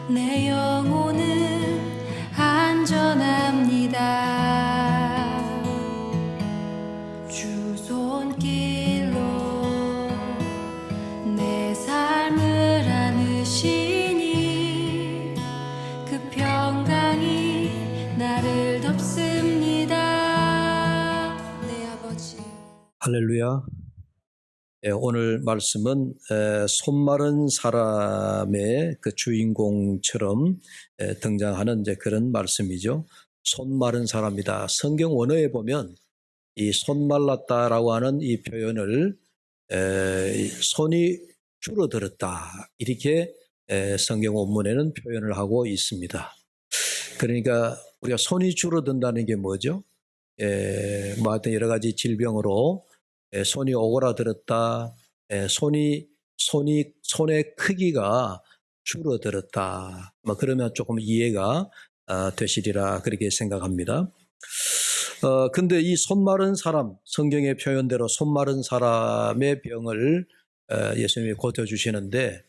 내 영혼은 안전합니다. 주 손길로 내 삶을 안으시니 그 평강이 나를 덮습니다. 내 아버지. 할렐루야. 오늘 말씀은 손마른 사람의 그 주인공처럼 등장하는 이제 그런 말씀이죠. 손마른 사람이다. 성경 원어에 보면 이 손말랐다라고 하는 이 표현을 손이 줄어들었다 이렇게 성경 원문에는 표현을 하고 있습니다. 그러니까 우리가 손이 줄어든다는 게 뭐죠? 뭐 하여튼 여러 가지 질병으로 손이 오그라들었다, 손의 크기가 줄어들었다. 뭐 그러면 조금 이해가 되시리라 그렇게 생각합니다. 근데 이 손마른 사람, 성경의 표현대로 손마른 사람의 병을 예수님이 고쳐주시는데,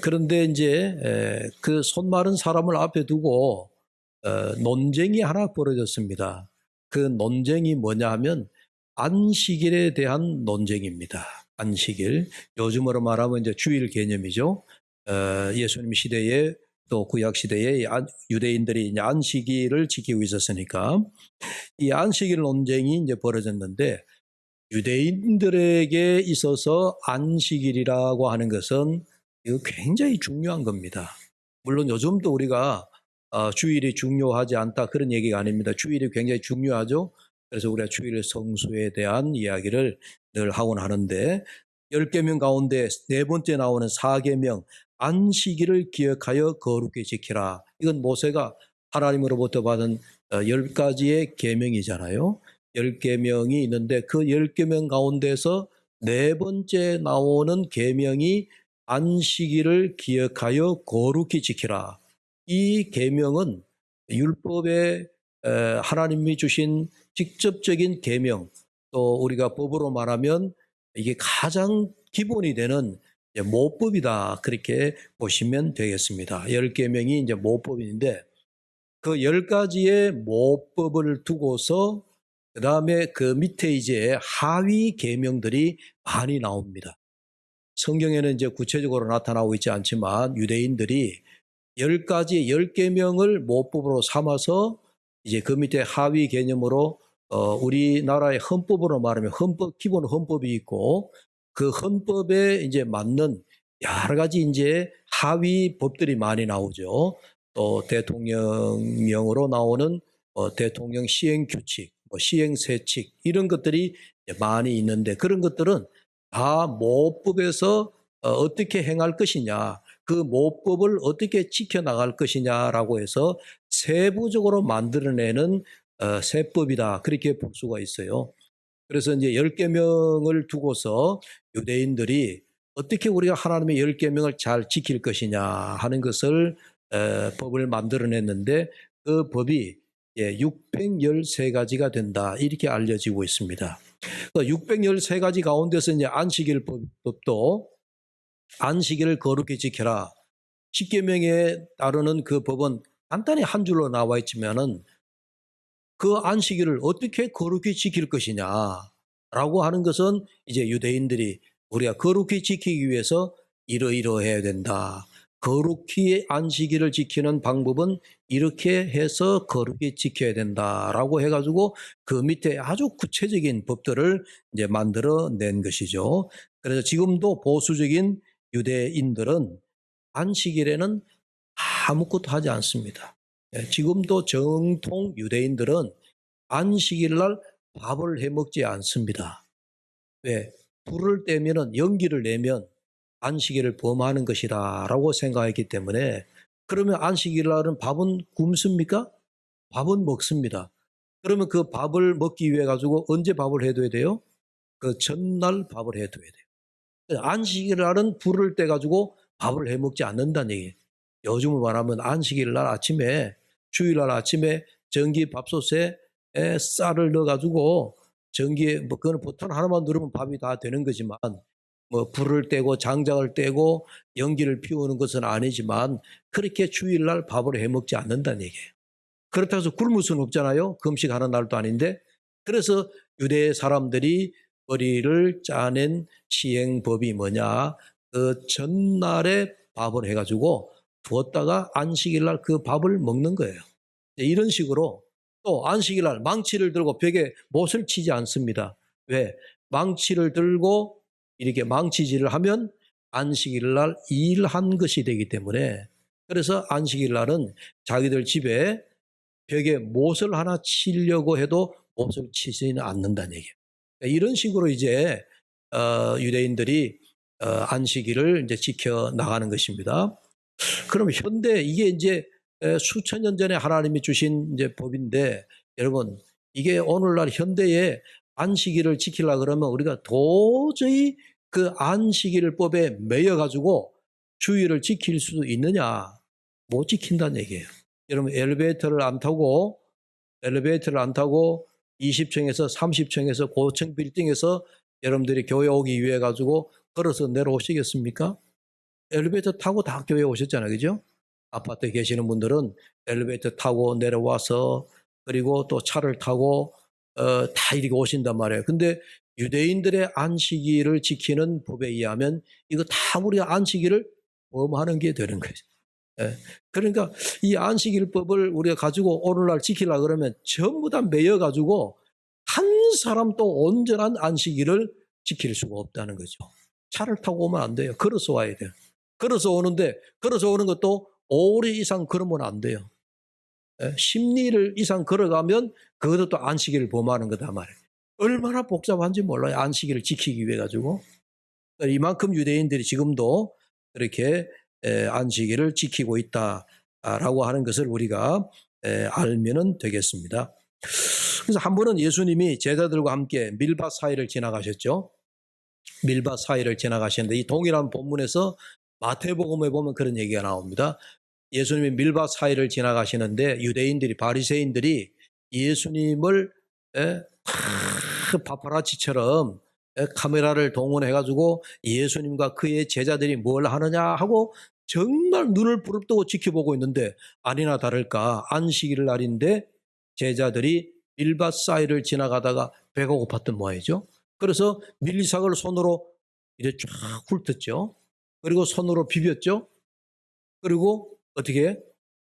그런데 이제 그 손마른 사람을 앞에 두고 논쟁이 하나 벌어졌습니다. 그 논쟁이 뭐냐 하면 안식일에 대한 논쟁입니다. 안식일, 요즘으로 말하면 이제 주일 개념이죠. 예수님 시대에 또 구약 시대에 유대인들이 이제 안식일을 지키고 있었으니까 이 안식일 논쟁이 이제 벌어졌는데, 유대인들에게 있어서 안식일이라고 하는 것은 이거 굉장히 중요한 겁니다. 물론 요즘도 우리가 주일이 중요하지 않다 그런 얘기가 아닙니다. 주일이 굉장히 중요하죠. 그래서 우리가 주일 성수에 대한 이야기를 늘 하곤 하는데, 10계명 가운데 네 번째 나오는 4계명, 안식일을 기억하여 거룩히 지키라. 이건 모세가 하나님으로부터 받은 10가지의 계명이잖아요. 10계명이 있는데 그 10계명 가운데서 네 번째 나오는 계명이 안식일을 기억하여 거룩히 지키라. 이 계명은 율법에 하나님이 주신 직접적인 계명, 또 우리가 법으로 말하면 이게 가장 기본이 되는 모법이다 그렇게 보시면 되겠습니다. 10계명이 이제 모법인데 그 10가지의 모법을 두고서 그 다음에 그 밑에 이제 하위 계명들이 많이 나옵니다. 성경에는 이제 구체적으로 나타나고 있지 않지만 유대인들이 10가지 10계명을 모법으로 삼아서 이제 그 밑에 하위 개념으로 우리나라의 헌법으로 말하면 기본 헌법이 있고 그 헌법에 이제 맞는 여러 가지 이제 하위 법들이 많이 나오죠. 또 대통령령으로 나오는 대통령 시행 규칙, 시행 세칙 이런 것들이 많이 있는데, 그런 것들은 다 모법에서 어떻게 행할 것이냐, 그 모법을 어떻게 지켜나갈 것이냐라고 해서 세부적으로 만들어내는 세법이다 그렇게 볼 수가 있어요. 그래서 이제 10계명을 두고서 유대인들이 어떻게 우리가 하나님의 10계명을 잘 지킬 것이냐 하는 것을 법을 만들어냈는데, 그 법이 613가지가 된다 이렇게 알려지고 있습니다. 613가지 가운데서 이제 안식일 법도 안식일을 거룩히 지켜라. 10계명에 따르는 그 법은 간단히 한 줄로 나와 있지만은 그 안식일을 어떻게 거룩히 지킬 것이냐라고 하는 것은 이제 유대인들이 우리가 거룩히 지키기 위해서 이러이러해야 된다. 거룩히 안식일을 지키는 방법은 이렇게 해서 거룩히 지켜야 된다라고 해가지고 그 밑에 아주 구체적인 법들을 이제 만들어낸 것이죠. 그래서 지금도 보수적인 유대인들은 안식일에는 아무것도 하지 않습니다. 지금도 정통 유대인들은 안식일 날 밥을 해 먹지 않습니다. 왜? 불을 떼면은 연기를 내면 안식일을 범하는 것이다라고 생각했기 때문에, 그러면 안식일 날은 밥은 굶습니까? 밥은 먹습니다. 그러면 그 밥을 먹기 위해 가지고 언제 밥을 해둬야 돼요? 그 전날 밥을 해둬야 돼요. 안식일 날은 불을 떼 가지고 밥을 해 먹지 않는다는 얘기예요. 요즘을 말하면 안식일 날 아침에, 주일 날 아침에 전기 밥솥에 쌀을 넣어 가지고 전기에 그거는 버튼 하나만 누르면 밥이 다 되는 거지만 뭐 불을 떼고 장작을 떼고 연기를 피우는 것은 아니지만 그렇게 주일날 밥을 해 먹지 않는다는 얘기예요. 그렇다고 해서 굶을 수는 없잖아요. 금식하는 날도 아닌데. 그래서 유대 사람들이 머리를 짜낸 시행법이 뭐냐. 그 전날에 밥을 해가지고 두었다가 안식일날 그 밥을 먹는 거예요. 이런 식으로 또 안식일날 망치를 들고 벽에 못을 치지 않습니다. 왜? 망치를 들고 이렇게 망치질을 하면 안식일날 일한 것이 되기 때문에 그래서 안식일날은 자기들 집에 벽에 못을 하나 치려고 해도 못을 치지는 않는다는 얘기예요. 이런 식으로 이제 유대인들이 안식일을 이제 지켜 나가는 것입니다. 그럼 현대 이게 이제 수천 년 전에 하나님이 주신 이제 법인데 여러분 이게 오늘날 현대에 안식일을 지키려 그러면 우리가 도저히 그 안식일법에 매여 가지고 주의를 지킬 수 있느냐? 못 지킨다는 얘기예요. 여러분 엘리베이터를 안 타고 20층에서 30층에서 고층 빌딩에서 여러분들이 교회 오기 위해 가지고 걸어서 내려오시겠습니까? 엘리베이터 타고 다 교회 오셨잖아요. 그죠? 아파트에 계시는 분들은 엘리베이터 타고 내려와서 그리고 또 차를 타고 다 이렇게 오신단 말이에요. 근데 유대인들의 안식일을 지키는 법에 의하면 이거 다 우리가 안식일을 범하는 게 되는 거죠. 예. 그러니까 이 안식일법을 우리가 가지고 오늘날 지키려고 그러면 전부 다 매여가지고 한 사람도 온전한 안식일을 지킬 수가 없다는 거죠. 차를 타고 오면 안 돼요. 걸어서 와야 돼요. 걸어서 오는 것도 5리 이상 걸으면 안 돼요. 10리를 이상 걸어가면 그것도 또 안식일을 범하는 거다 말이에요. 얼마나 복잡한지 몰라요. 안식일을 지키기 위해 가지고. 이만큼 유대인들이 지금도 그렇게 안식일을 지키고 있다라고 하는 것을 우리가 알면은 되겠습니다. 그래서 한 번은 예수님이 제자들과 함께 밀밭 사이를 지나가셨죠. 밀밭 사이를 지나가셨는데 이 동일한 본문에서 마태복음에 보면 그런 얘기가 나옵니다. 예수님이 밀밭 사이를 지나가시는데 유대인들이 바리새인들이 예수님을 파파라치처럼 카메라를 동원해가지고 예수님과 그의 제자들이 뭘 하느냐 하고 정말 눈을 부릅뜨고 지켜보고 있는데 아니나 다를까 안식일 날인데 제자들이 밀밭 사이를 지나가다가 배가 고팠던 모양이죠. 그래서 밀리삭을 손으로 이제 쫙 훑었죠. 그리고 손으로 비볐죠. 그리고 어떻게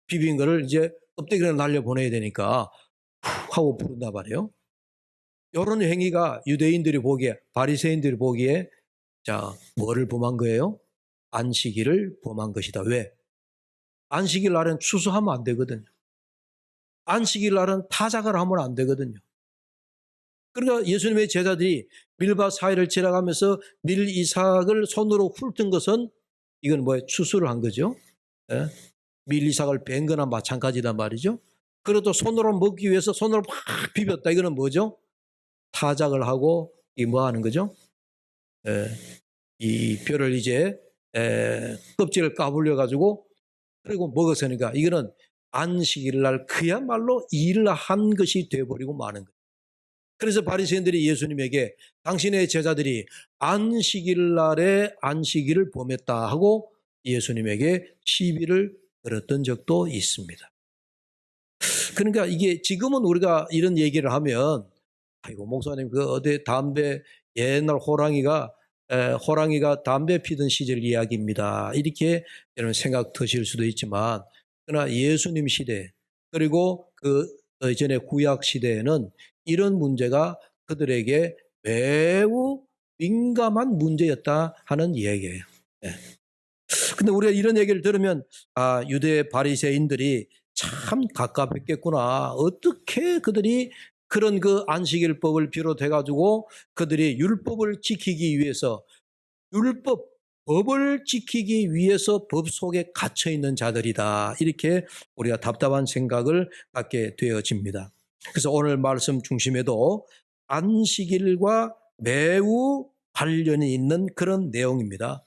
비빈 거를 이제 껍데기를 날려보내야 되니까 훅 하고 부른단 말이에요. 이런 행위가 유대인들이 보기에 바리새인들이 보기에 자 뭐를 범한 거예요? 안식일을 범한 것이다. 왜? 안식일 날은 추수하면 안 되거든요. 안식일 날은 타작을 하면 안 되거든요. 그러니까 예수님의 제자들이 밀밭 사이를 지나가면서 밀이삭을 손으로 훑은 것은 이건 뭐예요? 추수를 한 거죠. 예? 밀이삭을 벤 거나 마찬가지단 말이죠. 그래도 손으로 먹기 위해서 손으로 막 비볐다. 이거는 뭐죠? 타작을 하고 이 뭐 하는 거죠? 이 뼈를 이제 껍질을 까불려 가지고 그리고 먹었으니까 이거는 안식일 날 그야말로 일을 한 것이 되어버리고 마는 거예요. 그래서 바리새인들이 예수님에게 당신의 제자들이 안식일 날에 안식일을 범했다 하고 예수님에게 시비를 걸었던 적도 있습니다. 그러니까 이게 지금은 우리가 이런 얘기를 하면 아이고 목사님 그 어디 담배 옛날 호랑이가 담배 피던 시절 이야기입니다. 이렇게 여러분 생각 드실 수도 있지만 그러나 예수님 시대 그리고 그 전에 구약 시대에는 이런 문제가 그들에게 매우 민감한 문제였다 하는 이야기예요. 근데 우리가 이런 얘기를 들으면 아 유대 바리새인들이 참 갑갑했겠구나. 어떻게 그들이 그런 그 안식일법을 비롯해가지고 그들이 율법을 지키기 위해서 법을 지키기 위해서 법 속에 갇혀 있는 자들이다. 이렇게 우리가 답답한 생각을 갖게 되어집니다. 그래서 오늘 말씀 중심에도 안식일과 매우 관련이 있는 그런 내용입니다.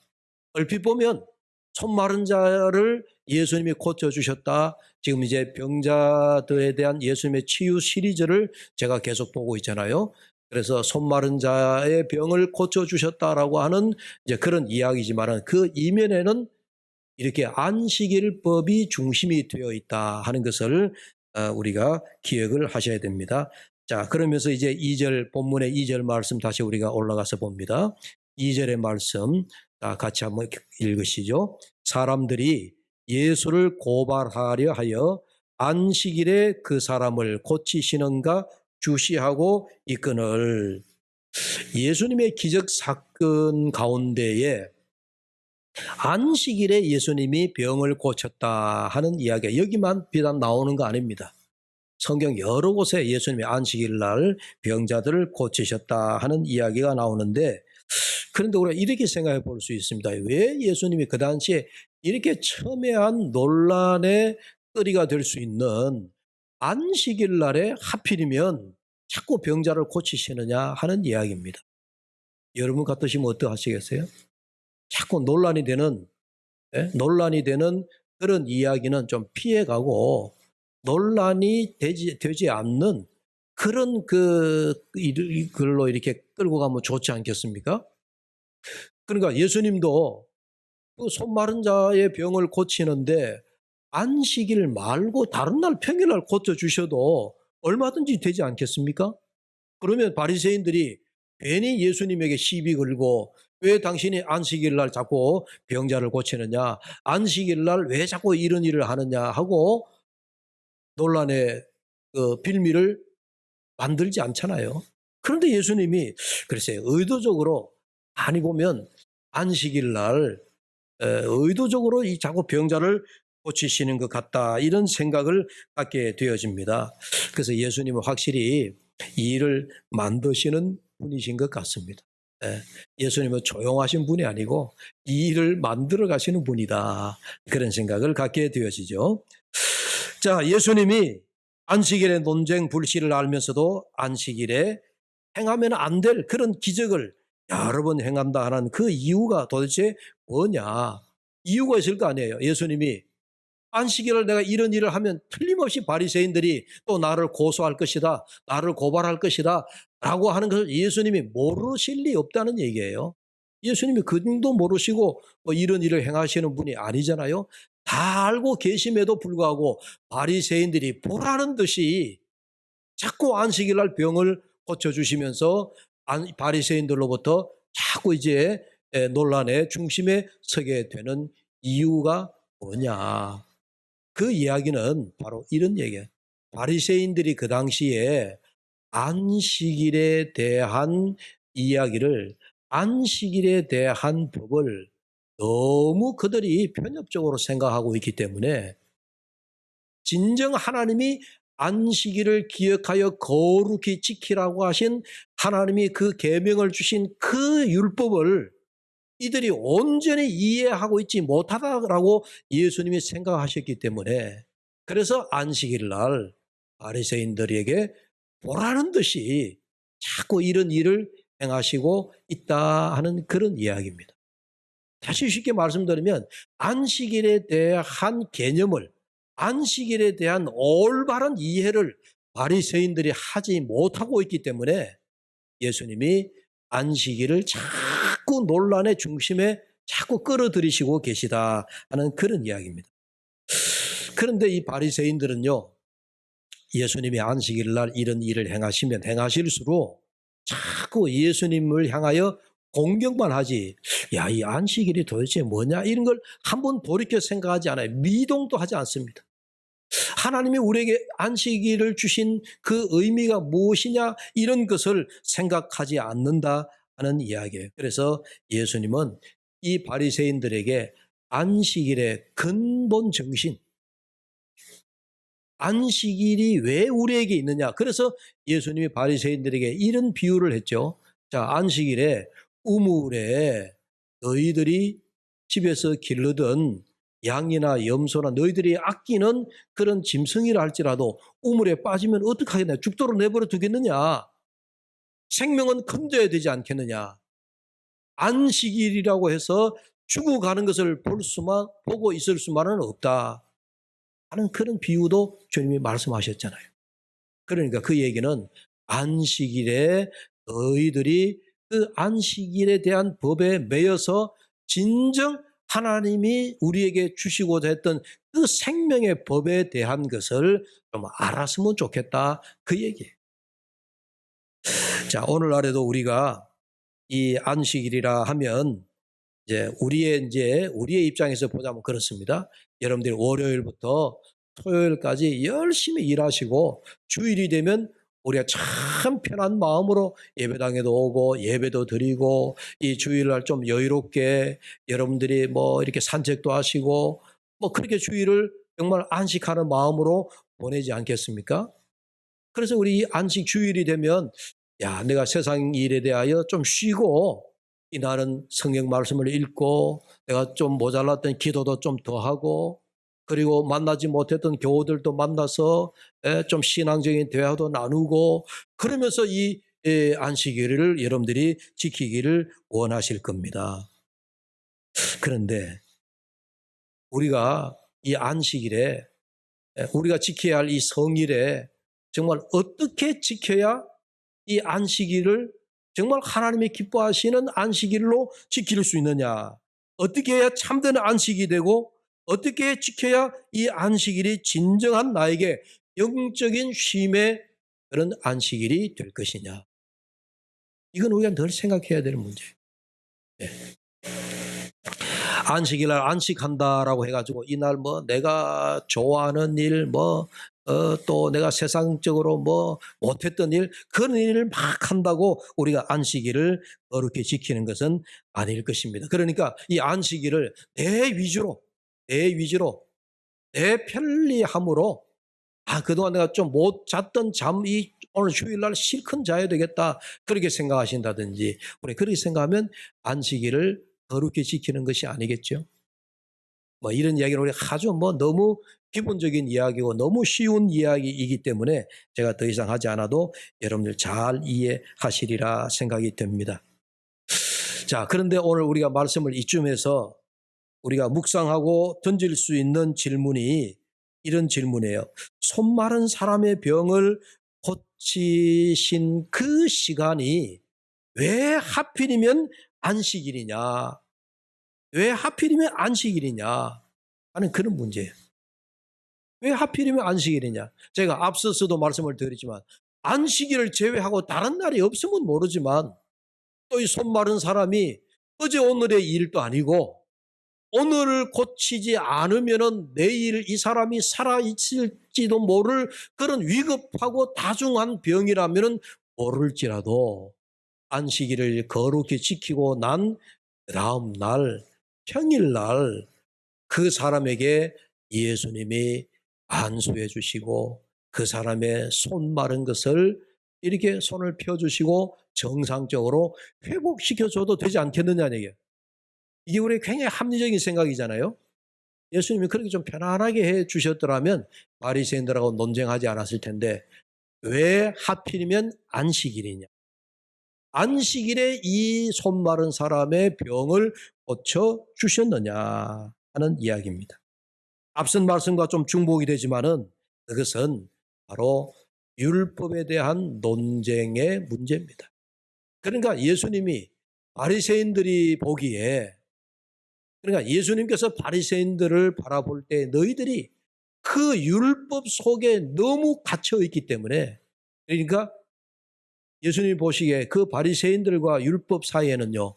얼핏 보면 손 마른 자를 예수님이 고쳐주셨다. 지금 이제 병자들에 대한 예수님의 치유 시리즈를 제가 계속 보고 있잖아요. 그래서 손 마른 자의 병을 고쳐주셨다라고 하는 이제 그런 이야기지만은 그 이면에는 이렇게 안식일법이 중심이 되어 있다 하는 것을 우리가 기억을 하셔야 됩니다. 자, 그러면서 이제 2절 본문의 2절 말씀 다시 우리가 올라가서 봅니다. 2절의 말씀 같이 한번 읽으시죠. 사람들이 예수를 고발하려 하여 안식일에 그 사람을 고치시는가 주시하고 있거늘. 예수님의 기적 사건 가운데에 안식일에 예수님이 병을 고쳤다 하는 이야기가 여기만 비단 나오는 거 아닙니다. 성경 여러 곳에 예수님이 안식일 날 병자들을 고치셨다 하는 이야기가 나오는데, 그런데 우리가 이렇게 생각해 볼 수 있습니다. 왜 예수님이 그 당시에 이렇게 첨예한 논란의 거리가 될 수 있는 안식일 날에 하필이면 자꾸 병자를 고치시느냐 하는 이야기입니다. 여러분 같으시면 어떠하시겠어요? 자꾸 논란이 되는 그런 이야기는 좀 피해가고, 논란이 되지 않는 그런 글로 이렇게 끌고 가면 좋지 않겠습니까? 그러니까 예수님도 그 손 마른 자의 병을 고치는데 안식일 말고 다른 날 평일날 고쳐주셔도 얼마든지 되지 않겠습니까? 그러면 바리새인들이 괜히 예수님에게 시비 걸고, 왜 당신이 안식일 날 자꾸 병자를 고치느냐, 안식일 날 왜 자꾸 이런 일을 하느냐 하고 논란의 빌미를 만들지 않잖아요. 그런데 예수님이 글쎄 의도적으로 많이 보면 안식일 날 의도적으로 이 자꾸 병자를 고치시는 것 같다, 이런 생각을 갖게 되어집니다. 그래서 예수님은 확실히 이 일을 만드시는 분이신 것 같습니다. 예수님은 조용하신 분이 아니고 이 일을 만들어 가시는 분이다, 그런 생각을 갖게 되어지죠. 자, 예수님이 안식일의 논쟁 불씨를 알면서도 안식일에 행하면 안 될 그런 기적을 여러 번 행한다 하는 그 이유가 도대체 뭐냐? 이유가 있을 거 아니에요. 예수님이 안식일을 내가 이런 일을 하면 틀림없이 바리새인들이 또 나를 고소할 것이다, 나를 고발할 것이다 라고 하는 것을 예수님이 모르실 리 없다는 얘기예요. 예수님이 그 정도 모르시고 뭐 이런 일을 행하시는 분이 아니잖아요. 다 알고 계심에도 불구하고 바리새인들이 보라는 듯이 자꾸 안식일 날 병을 고쳐주시면서 바리새인들로부터 자꾸 이제 논란의 중심에 서게 되는 이유가 뭐냐? 그 이야기는 바로 이런 얘기예요. 바리새인들이 그 당시에 안식일에 대한 이야기를, 안식일에 대한 법을 너무 그들이 편협적으로 생각하고 있기 때문에, 진정 하나님이 안식일을 기억하여 거룩히 지키라고 하신 하나님이 그 계명을 주신 그 율법을 이들이 온전히 이해하고 있지 못하다라고 예수님이 생각하셨기 때문에, 그래서 안식일 날 바리새인들에게 보라는 듯이 자꾸 이런 일을 행하시고 있다 하는 그런 이야기입니다. 다시 쉽게 말씀드리면 안식일에 대한 개념을, 안식일에 대한 올바른 이해를 바리새인들이 하지 못하고 있기 때문에 예수님이 안식일을 자꾸 논란의 중심에 자꾸 끌어들이시고 계시다 하는 그런 이야기입니다. 그런데 이 바리새인들은요, 예수님이 안식일 날 이런 일을 행하시면 행하실수록 자꾸 예수님을 향하여 공격만 하지, 야, 이 안식일이 도대체 뭐냐, 이런 걸 한번 돌이켜 생각하지 않아요. 미동도 하지 않습니다. 하나님이 우리에게 안식일을 주신 그 의미가 무엇이냐, 이런 것을 생각하지 않는다 하는 이야기예요. 그래서 예수님은 이 바리새인들에게 안식일의 근본 정신, 안식일이 왜 우리에게 있느냐, 그래서 예수님이 바리새인들에게 이런 비유를 했죠. 자, 안식일에 우물에 너희들이 집에서 기르던 양이나 염소나 너희들이 아끼는 그런 짐승이라 할지라도 우물에 빠지면 어떡하겠냐, 죽도록 내버려 두겠느냐, 생명은 건져야 되지 않겠느냐, 안식일이라고 해서 죽어가는 것을 보고 있을 수만은 없다 하는 그런 비유도 주님이 말씀하셨잖아요. 그러니까 그 얘기는 안식일에 너희들이 그 안식일에 대한 법에 매여서 진정 하나님이 우리에게 주시고자 했던 그 생명의 법에 대한 것을 좀 알았으면 좋겠다, 그 얘기예요. 자, 오늘날에도 우리가 이 안식일이라 하면 우리의 입장에서 보자면 그렇습니다. 여러분들이 월요일부터 토요일까지 열심히 일하시고 주일이 되면 우리가 참 편한 마음으로 예배당에도 오고 예배도 드리고 이 주일날 좀 여유롭게 여러분들이 뭐 이렇게 산책도 하시고 뭐 그렇게 주일을 정말 안식하는 마음으로 보내지 않겠습니까? 그래서 우리 이 안식 주일이 되면 야, 내가 세상 일에 대하여 좀 쉬고 이날은 성경 말씀을 읽고 내가 좀 모자랐던 기도도 좀 더 하고 그리고 만나지 못했던 교우들도 만나서 좀 신앙적인 대화도 나누고 그러면서 이 안식일을 여러분들이 지키기를 원하실 겁니다. 그런데 우리가 이 안식일에 우리가 지켜야 할 이 성일에 정말 어떻게 지켜야 이 안식일을 정말 하나님이 기뻐하시는 안식일로 지킬 수 있느냐, 어떻게 해야 참된 안식이 되고 어떻게 지켜야 이 안식일이 진정한 나에게 영적인 쉼의 그런 안식일이 될 것이냐, 이건 우리가 늘 생각해야 되는 문제예요. 네. 안식일날 안식한다라고 해가지고 이날 뭐 내가 좋아하는 일 또 내가 세상적으로 뭐 못했던 일 그런 일을 막 한다고 우리가 안식일을 어렵게 지키는 것은 아닐 것입니다. 그러니까 이 안식일을 내 위주로 내 편리함으로 그동안 내가 좀 못 잤던 잠이 오늘 주일날 실컷 자야 되겠다 그렇게 생각하신다든지 우리 그렇게 생각하면 안식일을 거룩히 지키는 것이 아니겠죠. 뭐 이런 이야기는 우리 아주 너무 기본적인 이야기고 너무 쉬운 이야기이기 때문에 제가 더 이상 하지 않아도 여러분들 잘 이해하시리라 생각이 됩니다. 자, 그런데 오늘 우리가 말씀을 이쯤에서 우리가 묵상하고 던질 수 있는 질문이 이런 질문이에요. 손 마른 사람의 병을 고치신 그 시간이 왜 하필이면 안식일이냐? 왜 하필이면 안식일이냐 하는 그런 문제예요. 왜 하필이면 안식일이냐? 제가 앞서서도 말씀을 드리지만 안식일을 제외하고 다른 날이 없으면 모르지만 또 이 손 마른 사람이 어제 오늘의 일도 아니고 오늘을 고치지 않으면은 내일 이 사람이 살아있을지도 모를 그런 위급하고 다중한 병이라면은 모를지라도 안식일을 거룩히 지키고 난 다음 날 평일날 그 사람에게 예수님이 안수해 주시고 그 사람의 손 마른 것을 이렇게 손을 펴주시고 정상적으로 회복시켜 줘도 되지 않겠느냐는 얘기예요. 이게 우리 굉장히 합리적인 생각이잖아요. 예수님이 그렇게 좀 편안하게 해 주셨더라면 바리새인들하고 논쟁하지 않았을 텐데 왜 하필이면 안식일이냐. 안식일에 이 손 마른 사람의 병을 고쳐 주셨느냐 하는 이야기입니다. 앞선 말씀과 좀 중복이 되지만은 그것은 바로 율법에 대한 논쟁의 문제입니다. 그러니까 예수님이 바리새인들이 보기에 그러니까 예수님께서 바리새인들을 바라볼 때 너희들이 그 율법 속에 너무 갇혀 있기 때문에 그러니까 예수님이 보시기에 그 바리새인들과 율법 사이에는요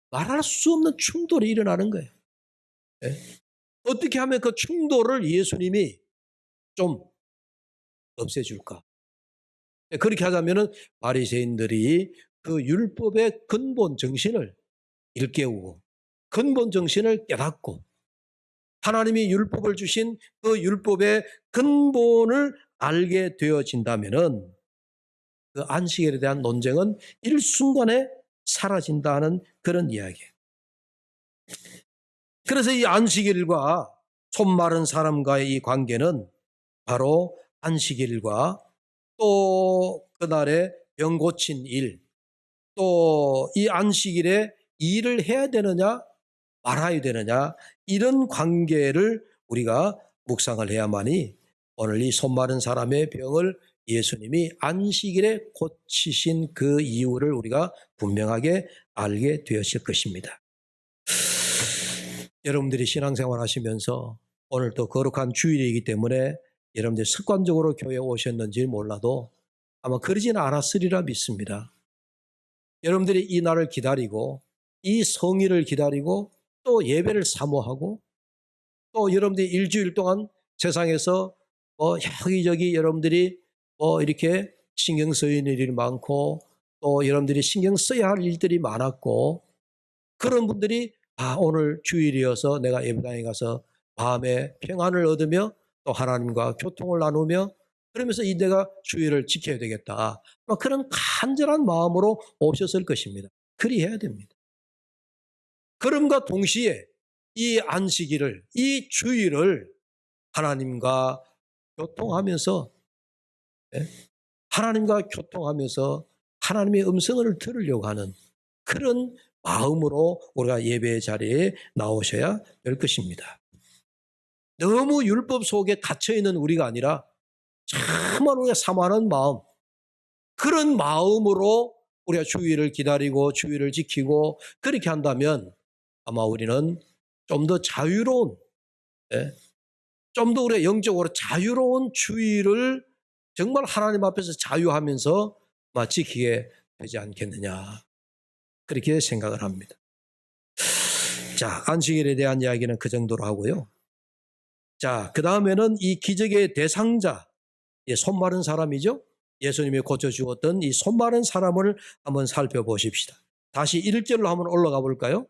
말할 수 없는 충돌이 일어나는 거예요. 네? 어떻게 하면 그 충돌을 예수님이 좀 없애줄까? 그렇게 하자면은 바리새인들이 그 율법의 근본 정신을 일깨우고 근본 정신을 깨닫고 하나님이 율법을 주신 그 율법의 근본을 알게 되어진다면은 그 안식일에 대한 논쟁은 일순간에 사라진다는 그런 이야기예요. 그래서 이 안식일과 손 마른 사람과의 이 관계는 바로 안식일과 또 그날에 병 고친 일, 또 이 안식일에 일을 해야 되느냐 말아야 되느냐 이런 관계를 우리가 묵상을 해야만이 오늘 이 손 마른 사람의 병을 예수님이 안식일에 고치신 그 이유를 우리가 분명하게 알게 되었을 것입니다. 여러분들이 신앙생활 하시면서 오늘 또 거룩한 주일이기 때문에 여러분들이 습관적으로 교회에 오셨는지 몰라도 아마 그러지는 않았으리라 믿습니다. 여러분들이 이 날을 기다리고 이 성일을 기다리고 또 예배를 사모하고 또 여러분들이 일주일 동안 세상에서 여기저기 여러분들이 이렇게 신경 쓰이는 일이 많고 또 여러분들이 신경 써야 할 일들이 많았고 그런 분들이 오늘 주일이어서 내가 예배당에 가서 마음의 평안을 얻으며 또 하나님과 교통을 나누며 그러면서 내가 주일을 지켜야 되겠다. 그런 간절한 마음으로 오셨을 것입니다. 그리해야 됩니다. 그럼과 동시에 이 안식일을, 이 주일을 하나님과 교통하면서 하나님과 교통하면서 하나님의 음성을 들으려고 하는 그런 마음으로 우리가 예배의 자리에 나오셔야 될 것입니다. 너무 율법 속에 갇혀있는 우리가 아니라 정말 우리가 사모하는 마음, 그런 마음으로 우리가 주일을 기다리고 주일을 지키고 그렇게 한다면 아마 우리는 좀 더 자유로운, 좀 더 우리가 영적으로 자유로운 주일을 정말 하나님 앞에서 자유하면서 지키게 되지 않겠느냐. 그렇게 생각을 합니다. 자, 안식일에 대한 이야기는 그 정도로 하고요. 자, 그 다음에는 이 기적의 대상자, 손 마른 사람이죠. 예수님이 고쳐주었던 이 손 마른 사람을 한번 살펴보십시다. 다시 1절로 한번 올라가 볼까요?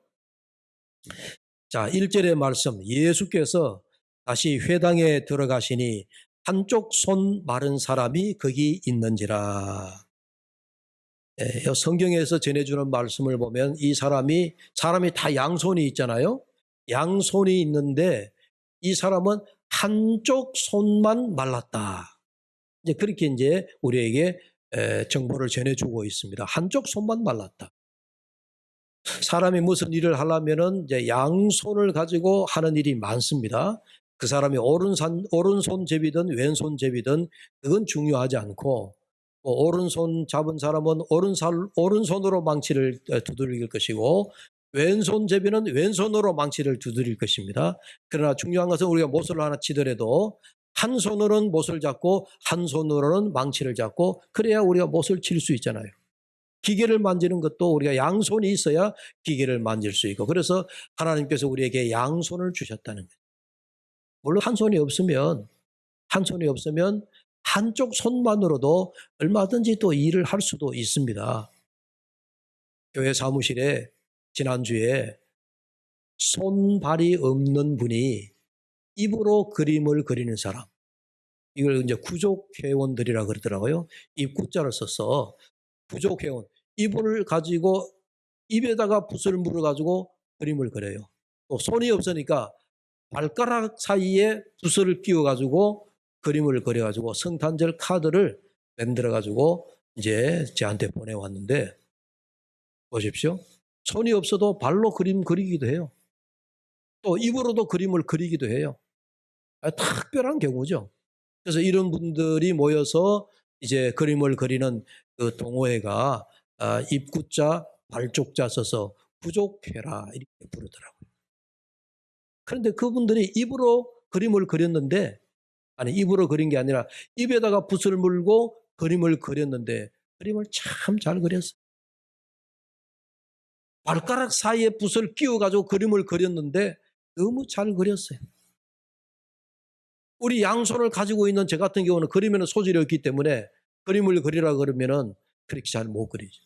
자, 1절의 말씀, 예수께서 다시 회당에 들어가시니 한쪽 손 마른 사람이 거기 있는지라. 성경에서 전해주는 말씀을 보면 이 사람이 다 양손이 있잖아요. 양손이 있는데 이 사람은 한쪽 손만 말랐다. 이제 그렇게 우리에게 정보를 전해주고 있습니다. 한쪽 손만 말랐다. 사람이 무슨 일을 하려면은 양손을 가지고 하는 일이 많습니다. 그 사람이 오른손 제비든 왼손 제비든 그건 중요하지 않고 오른손 잡은 사람은 오른손으로 망치를 두드릴 것이고 왼손 제비는 왼손으로 망치를 두드릴 것입니다. 그러나 중요한 것은 우리가 못을 하나 치더라도 한 손으로는 못을 잡고 한 손으로는 망치를 잡고 그래야 우리가 못을 칠 수 있잖아요. 기계를 만지는 것도 우리가 양손이 있어야 기계를 만질 수 있고 그래서 하나님께서 우리에게 양손을 주셨다는 거예요. 물론 한 손이 없으면 한쪽 손만으로도 얼마든지 또 일을 할 수도 있습니다. 교회 사무실에 지난주에 손발이 없는 분이 입으로 그림을 그리는 사람, 이걸 구족회원들이라 그러더라고요. 입구자를 써서 구족회원, 입을 가지고 입에다가 붓을 물어가지고 그림을 그려요. 또 손이 없으니까 발가락 사이에 붓을 끼워가지고 그림을 그려가지고 성탄절 카드를 만들어가지고 저한테 보내왔는데 보십시오. 손이 없어도 발로 그림 그리기도 해요. 또 입으로도 그림을 그리기도 해요. 특별한 경우죠. 그래서 이런 분들이 모여서 그림을 그리는 그 동호회가 입구자, 발족자 써서 구족회라 이렇게 부르더라고요. 그런데 그분들이 입으로 그림을 그렸는데 입으로 그린 게 아니라 입에다가 붓을 물고 그림을 그렸는데 그림을 참 잘 그렸어요. 발가락 사이에 붓을 끼워가지고 그림을 그렸는데 너무 잘 그렸어요. 우리 양손을 가지고 있는 저 같은 경우는 그림에는 소질이 없기 때문에 그림을 그리라 그러면은 그렇게 잘 못 그리죠.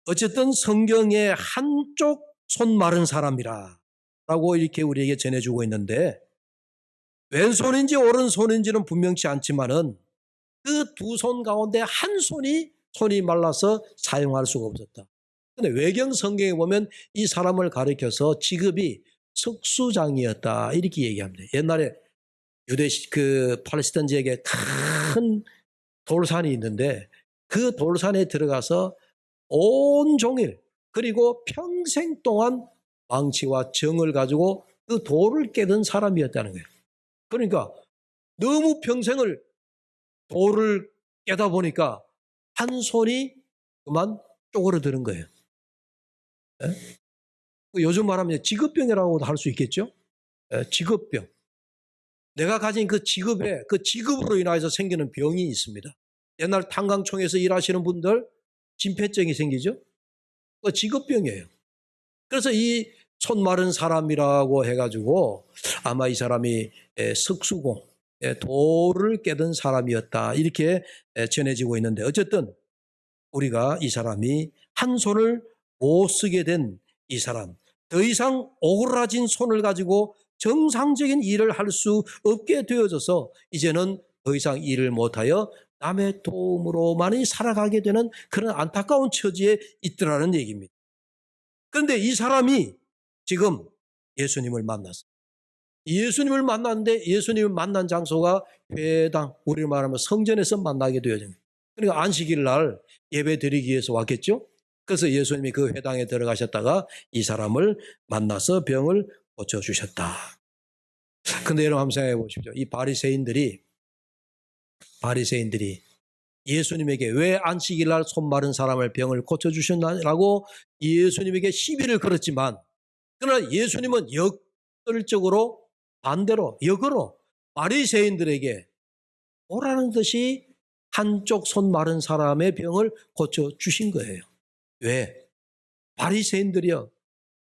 어쨌든 성경에 한쪽 손 마른 사람이라 라고 이렇게 우리에게 전해주고 있는데 왼손인지 오른손인지는 분명치 않지만은 그 두 손 가운데 한 손이 말라서 사용할 수가 없었다. 그런데 외경 성경에 보면 이 사람을 가리켜서 직업이 석수장이었다 이렇게 얘기합니다. 옛날에 팔레스타인 지역에 큰 돌산이 있는데 그 돌산에 들어가서 온종일 그리고 평생 동안 망치와 정을 가지고 그 돌을 깨던 사람이었다는 거예요. 그러니까 너무 평생을 도를 깨다 보니까 한 손이 그만 쪼그러드는 거예요. 예? 요즘 말하면 직업병이라고도 할 수 있겠죠? 예, 직업병. 내가 가진 그 직업에, 그 직업으로 인해서 생기는 병이 있습니다. 옛날 탄광총에서 일하시는 분들 진폐증이 생기죠? 그 직업병이에요. 그래서 이 손 마른 사람이라고 해가지고 아마 이 사람이 석수공, 돌을 깨던 사람이었다. 이렇게 전해지고 있는데 어쨌든 우리가 이 사람이 한 손을 못 쓰게 된 이 사람, 더 이상 오그라진 손을 가지고 정상적인 일을 할 수 없게 되어져서 이제는 더 이상 일을 못하여 남의 도움으로만이 살아가게 되는 그런 안타까운 처지에 있더라는 얘기입니다. 그런데 이 사람이 지금 예수님을 만났어요. 예수님을 만났는데 예수님을 만난 장소가 회당, 우리를 말하면 성전에서 만나게 되어진 거예요. 그러니까 안식일 날 예배 드리기 위해서 왔겠죠. 그래서 예수님이 그 회당에 들어가셨다가 이 사람을 만나서 병을 고쳐주셨다. 그런데 여러분 한번 생각해 보십시오. 이 바리새인들이 예수님에게 왜 안식일 날 손 마른 사람을 병을 고쳐주셨나라고 예수님에게 시비를 걸었지만, 그러나 예수님은 역설적으로 반대로 역으로 바리새인들에게 오라는 듯이 한쪽 손 마른 사람의 병을 고쳐주신 거예요. 왜? 바리새인들이요,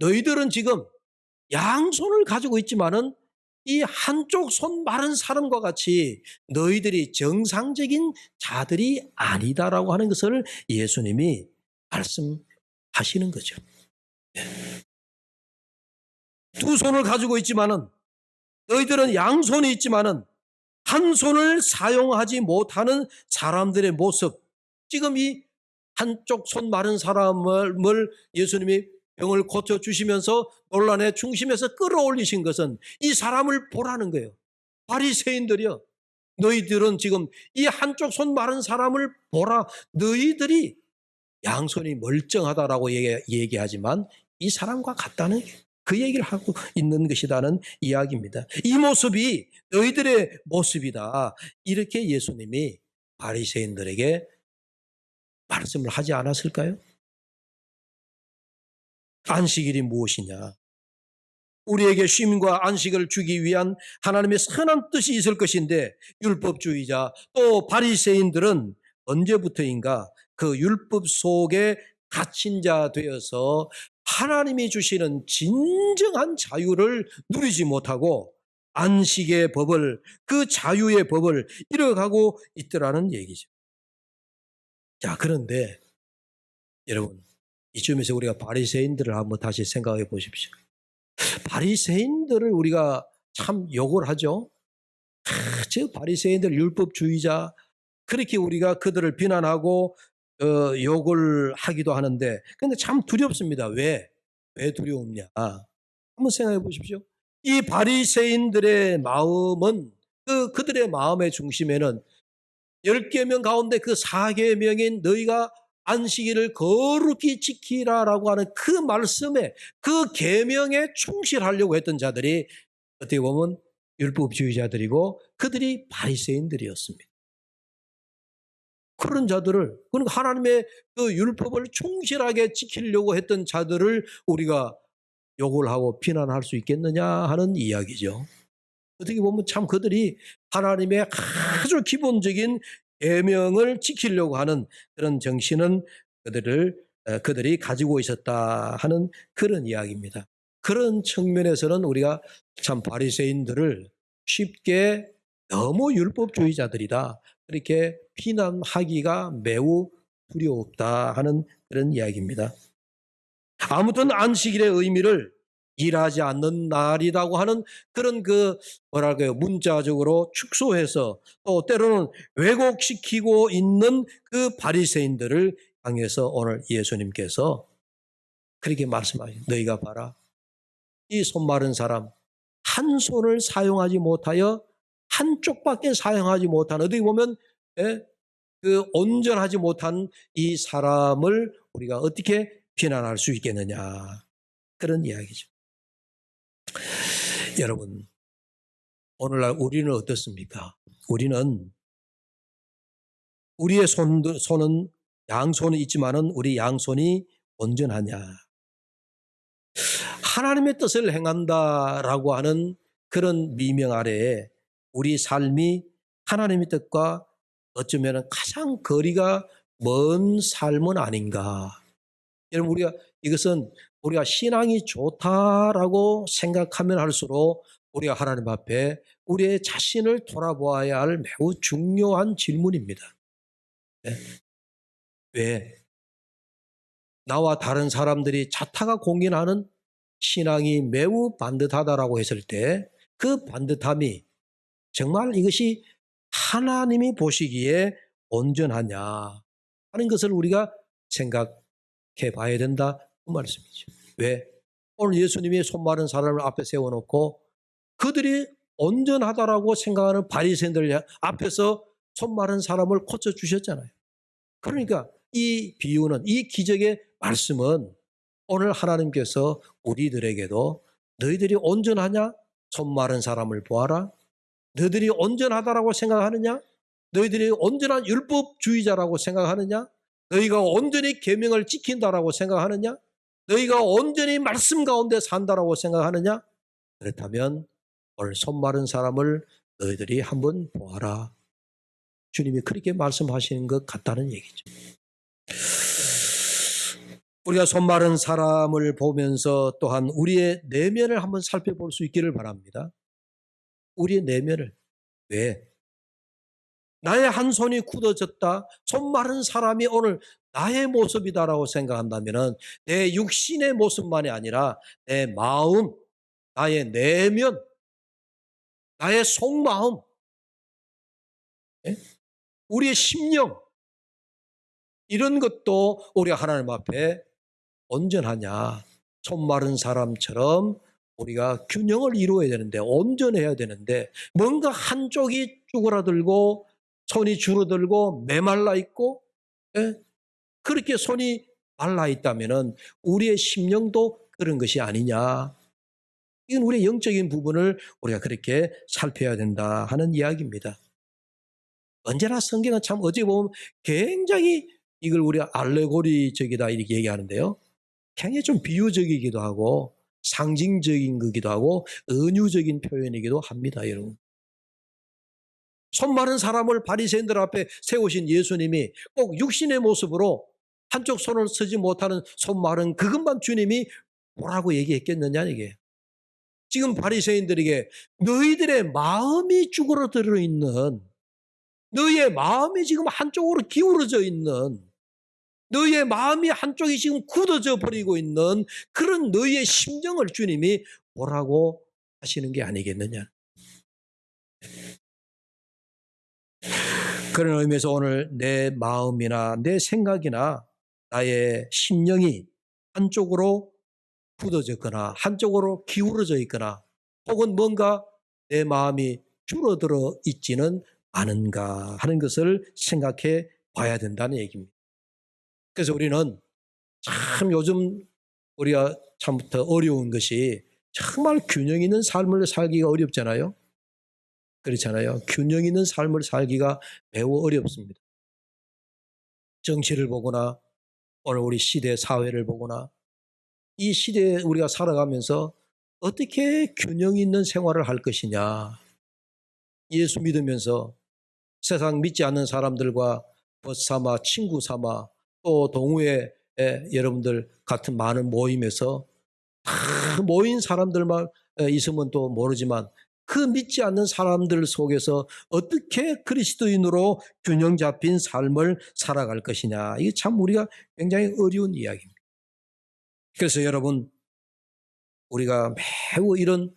너희들은 지금 양손을 가지고 있지만은 이 한쪽 손 마른 사람과 같이 너희들이 정상적인 자들이 아니다라고 하는 것을 예수님이 말씀하시는 거죠. 두 손을 가지고 있지만은, 너희들은 양손이 있지만은 한 손을 사용하지 못하는 사람들의 모습, 지금 이 한쪽 손 마른 사람을 예수님이 병을 고쳐주시면서 논란의 중심에서 끌어올리신 것은 이 사람을 보라는 거예요. 바리새인들이요, 너희들은 지금 이 한쪽 손 마른 사람을 보라. 너희들이 양손이 멀쩡하다라고 얘기하지만 이 사람과 같다는 그 얘기를 하고 있는 것이라는 이야기입니다. 이 모습이 너희들의 모습이다. 이렇게 예수님이 바리새인들에게 말씀을 하지 않았을까요? 안식일이 무엇이냐? 우리에게 쉼과 안식을 주기 위한 하나님의 선한 뜻이 있을 것인데, 율법주의자 또 바리새인들은 언제부터인가 그 율법 속에 갇힌 자 되어서 하나님이 주시는 진정한 자유를 누리지 못하고 안식의 법을, 그 자유의 법을 잃어가고 있더라는 얘기죠. 자, 그런데 여러분, 이쯤에서 우리가 바리새인들을 한번 다시 생각해 보십시오. 바리새인들을 우리가 참 욕을 하죠. 저 바리새인들 율법주의자, 그렇게 우리가 그들을 비난하고 욕을 하기도 하는데, 근데 참 두렵습니다. 왜 두려움냐? 한번 생각해 보십시오. 이 바리새인들의 마음은, 그들의 마음의 중심에는 10계명 가운데 그 4계명인 너희가 안식일을 거룩히 지키라라고 하는 그 말씀에, 그 계명에 충실하려고 했던 자들이 어떻게 보면 율법주의자들이고 그들이 바리새인들이었습니다. 그런 자들을, 그러니까 하나님의 그 율법을 충실하게 지키려고 했던 자들을 우리가 욕을 하고 비난할 수 있겠느냐 하는 이야기죠. 어떻게 보면 참 그들이 하나님의 아주 기본적인 계명을 지키려고 하는 그런 정신은 그들이 가지고 있었다 하는 그런 이야기입니다. 그런 측면에서는 우리가 참 바리새인들을 쉽게 너무 율법주의자들이다 그렇게 비난하기가 매우 두렵다 하는 그런 이야기입니다. 아무튼 안식일의 의미를 일하지 않는 날이라고 하는 그런 문자적으로 축소해서 또 때로는 왜곡시키고 있는 그 바리새인들을 향해서 오늘 예수님께서 그렇게 말씀하시죠. 너희가 봐라. 이 손 마른 사람, 한 손을 사용하지 못하여 한쪽밖에 사용하지 못한, 어떻게 보면 그 온전하지 못한 이 사람을 우리가 어떻게 비난할 수 있겠느냐, 그런 이야기죠. 여러분, 오늘날 우리는 어떻습니까? 우리는 우리의 손은 양손은 있지만은 우리 양손이 온전하냐? 하나님의 뜻을 행한다라고 하는 그런 미명 아래에 우리 삶이 하나님의 뜻과 어쩌면 가장 거리가 먼 삶은 아닌가. 여러분, 이것은 우리가 신앙이 좋다라고 생각하면 할수록 우리가 하나님 앞에 우리의 자신을 돌아보아야 할 매우 중요한 질문입니다. 네. 왜? 나와 다른 사람들이 자타가 공인하는 신앙이 매우 반듯하다라고 했을 때 그 반듯함이 정말 이것이 하나님이 보시기에 온전하냐 하는 것을 우리가 생각해 봐야 된다 그 말씀이죠. 왜? 오늘 예수님이 손 마른 사람을 앞에 세워놓고 그들이 온전하다라고 생각하는 바리새인들 앞에서 손 마른 사람을 고쳐주셨잖아요. 그러니까 이 비유는, 이 기적의 말씀은 오늘 하나님께서 우리들에게도 너희들이 온전하냐? 손 마른 사람을 보아라. 너희들이 온전하다라고 생각하느냐? 너희들이 온전한 율법주의자라고 생각하느냐? 너희가 온전히 계명을 지킨다라고 생각하느냐? 너희가 온전히 말씀 가운데 산다라고 생각하느냐? 그렇다면 오늘 손 마른 사람을 너희들이 한번 보아라. 주님이 그렇게 말씀하시는 것 같다는 얘기죠. 우리가 손 마른 사람을 보면서 또한 우리의 내면을 한번 살펴볼 수 있기를 바랍니다. 우리의 내면을. 왜? 나의 한 손이 굳어졌다. 손 마른 사람이 오늘 나의 모습이다라고 생각한다면 내 육신의 모습만이 아니라 내 마음, 나의 내면, 나의 속마음, 우리의 심령, 이런 것도 우리가 하나님 앞에 온전하냐. 손 마른 사람처럼 우리가 균형을 이루어야 되는데, 온전해야 되는데 뭔가 한쪽이 쭈그라들고 손이 줄어들고 메말라 있고, 그렇게 손이 말라 있다면 우리의 심령도 그런 것이 아니냐. 이건 우리의 영적인 부분을 우리가 그렇게 살펴야 된다 하는 이야기입니다. 언제나 성경은 참 어찌 보면 굉장히 이걸 우리가 알레고리적이다 이렇게 얘기하는데요. 굉장히 좀 비유적이기도 하고 상징적인 거기도 하고 은유적인 표현이기도 합니다, 여러분. 손 마른 사람을 바리새인들 앞에 세우신 예수님이 꼭 육신의 모습으로 한쪽 손을 쓰지 못하는 손 마른 그것만 주님이 뭐라고 얘기했겠느냐 이게. 지금 바리새인들에게 너희들의 마음이 쭈그러들어 있는, 너희의 마음이 지금 한쪽으로 기울어져 있는, 너희의 마음이 한쪽이 지금 굳어져 버리고 있는 그런 너희의 심정을 주님이 뭐라고 하시는 게 아니겠느냐. 그런 의미에서 오늘 내 마음이나 내 생각이나 나의 심령이 한쪽으로 굳어졌거나 한쪽으로 기울어져 있거나 혹은 뭔가 내 마음이 줄어들어 있지는 않은가 하는 것을 생각해 봐야 된다는 얘기입니다. 그래서 우리는 참 요즘 우리가 참 더 어려운 것이 정말 균형 있는 삶을 살기가 어렵잖아요. 그렇잖아요. 균형 있는 삶을 살기가 매우 어렵습니다. 정치를 보거나 오늘 우리 시대 사회를 보거나 이 시대에 우리가 살아가면서 어떻게 균형 있는 생활을 할 것이냐. 예수 믿으면서 세상 믿지 않는 사람들과 벗삼아 친구 삼아 또 동호회 여러분들 같은 많은 모임에서 다 모인 사람들만 있으면 또 모르지만 그 믿지 않는 사람들 속에서 어떻게 그리스도인으로 균형 잡힌 삶을 살아갈 것이냐. 이게 참 우리가 굉장히 어려운 이야기입니다. 그래서 여러분, 우리가 매우 이런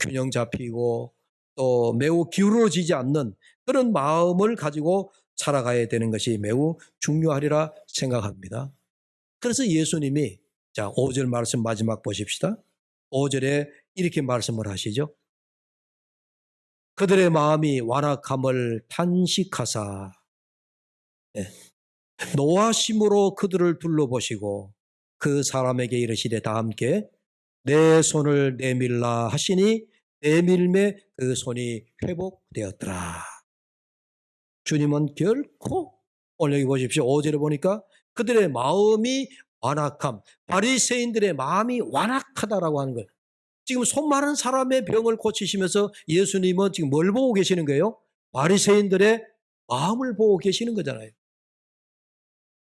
균형 잡히고 또 매우 기울어지지 않는 그런 마음을 가지고 살아가야 되는 것이 매우 중요하리라 생각합니다. 그래서 예수님이, 자, 5절 말씀 마지막 보십시다. 5절에 이렇게 말씀을 하시죠. 그들의 마음이 완악함을 탄식하사 노하심으로 그들을 둘러보시고 그 사람에게 이르시되 다 함께 내 손을 내밀라 하시니 내밀매 그 손이 회복되었더라. 주님은 결코, 오늘 여기 보십시오. 5절에 보니까 그들의 마음이 완악함, 바리새인들의 마음이 완악하다라고 하는 거예요. 지금 손 마른 사람의 병을 고치시면서 예수님은 지금 뭘 보고 계시는 거예요? 바리새인들의 마음을 보고 계시는 거잖아요.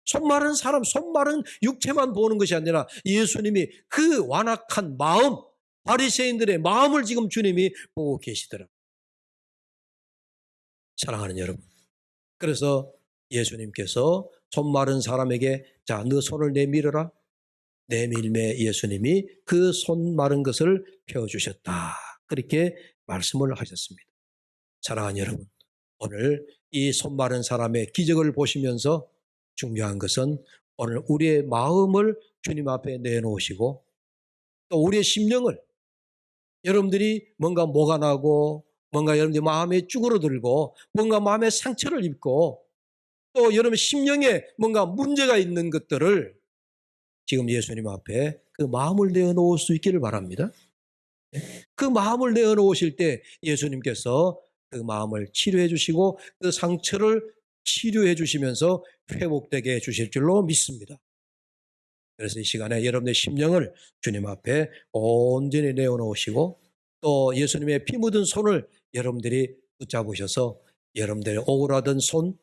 손 마른 사람, 손 마른 육체만 보는 것이 아니라 예수님이 그 완악한 마음, 바리새인들의 마음을 지금 주님이 보고 계시더라고요. 사랑하는 여러분, 그래서 예수님께서 손 마른 사람에게 자, 너 손을 내밀어라. 내밀매 예수님이 그 손 마른 것을 펴주셨다. 그렇게 말씀을 하셨습니다. 사랑하는 여러분, 오늘 이 손 마른 사람의 기적을 보시면서 중요한 것은 오늘 우리의 마음을 주님 앞에 내놓으시고 또 우리의 심령을, 여러분들이 뭔가 뭐가 나고 뭔가 여러분들 마음에 쭈그러들고 뭔가 마음에 상처를 입고 또 여러분 심령에 뭔가 문제가 있는 것들을 지금 예수님 앞에 그 마음을 내어놓을 수 있기를 바랍니다. 그 마음을 내어놓으실 때 예수님께서 그 마음을 치료해 주시고 그 상처를 치료해 주시면서 회복되게 해주실 줄로 믿습니다. 그래서 이 시간에 여러분의 심령을 주님 앞에 온전히 내어놓으시고 또 예수님의 피 묻은 손을 여러분들이 붙잡으셔서 여러분들의 오그라든 손,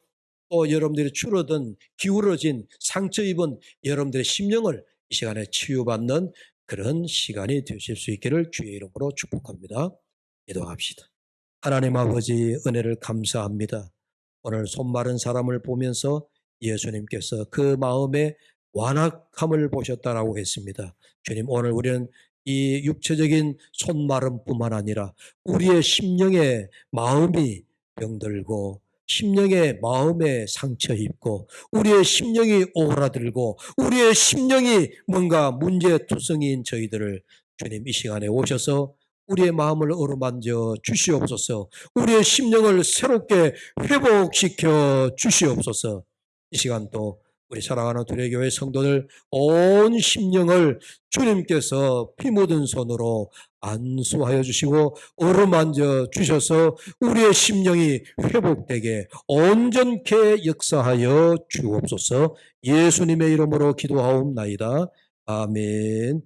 또 여러분들이 줄어든 기울어진 상처 입은 여러분들의 심령을 이 시간에 치유받는 그런 시간이 되실 수 있기를 주의 이름으로 축복합니다. 기도합시다. 하나님 아버지, 은혜를 감사합니다. 오늘 손 마른 사람을 보면서 예수님께서 그 마음의 완악함을 보셨다라고 했습니다. 주님, 오늘 우리는 이 육체적인 손 마름뿐만 아니라 우리의 심령의 마음이 병들고 심령의 마음에 상처 입고 우리의 심령이 오그라들고 우리의 심령이 뭔가 문제투성이인 저희들을 주님 이 시간에 오셔서 우리의 마음을 어루만져 주시옵소서. 우리의 심령을 새롭게 회복시켜 주시옵소서. 이 시간 또 우리 사랑하는 두레교회 성도들 온 심령을 주님께서 피 묻은 손으로 안수하여 주시고 어루만져 주셔서 우리의 심령이 회복되게 온전케 역사하여 주옵소서. 예수님의 이름으로 기도하옵나이다. 아멘.